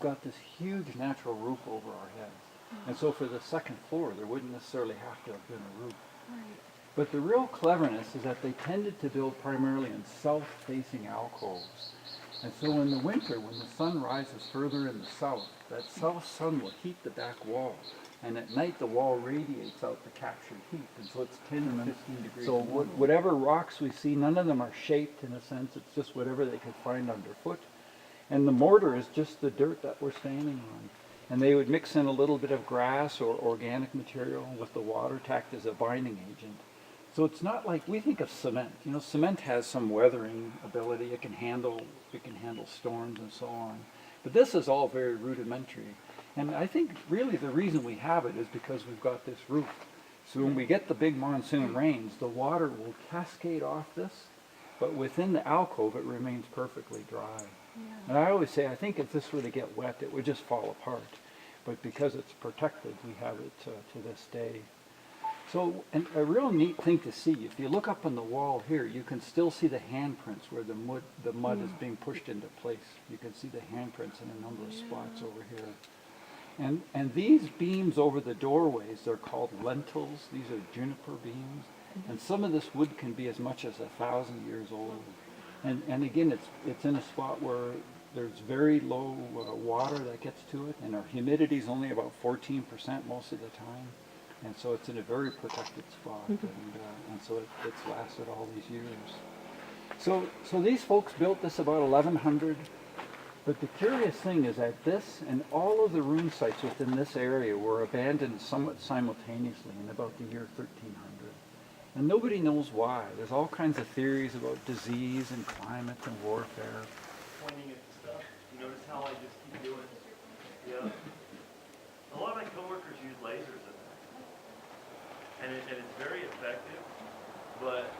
got this huge natural roof over our heads. And so for the second floor, there wouldn't necessarily have to have been a roof. Right. But the real cleverness is that they tended to build primarily in south-facing alcoves. And so in the winter, when the sun rises further in the south, that south sun will heat the back wall. And at night, the wall radiates out the captured heat. And so it's 10 and 15 degrees. So whatever rocks we see, none of them are shaped in a sense. It's just whatever they could find underfoot. And the mortar is just the dirt that we're standing on. And they would mix in a little bit of grass or organic material with the water to act as a binding agent. So it's not like we think of cement. You know, cement has some weathering ability. It can handle storms and so on. But this is all very rudimentary. And I think really the reason we have it is because we've got this roof. So when we get the big monsoon rains, the water will cascade off this, but within the alcove it remains perfectly dry. Yeah. And I always say, I think if this were to get wet, it would just fall apart. But because it's protected, we have it to this day. So, and a real neat thing to see, if you look up on the wall here, you can still see the handprints where the mud is being pushed into place. You can see the handprints in a number of spots over here. And these beams over the doorways, they're called lentils. These are juniper beams. And some of this wood can be as much as 1,000 years old. And again, it's in a spot where there's very low water that gets to it, and our humidity is only about 14% most of the time. And so it's in a very protected spot, and so it's lasted all these years. So these folks built this about 1100, but the curious thing is that this and all of the ruin sites within this area were abandoned somewhat simultaneously in about the year 1300. And nobody knows why. There's all kinds of theories about disease and climate and warfare. Pointing at the stuff, you notice how I just keep doing it? Yeah. A lot of my coworkers use lasers in that. And it's very effective, but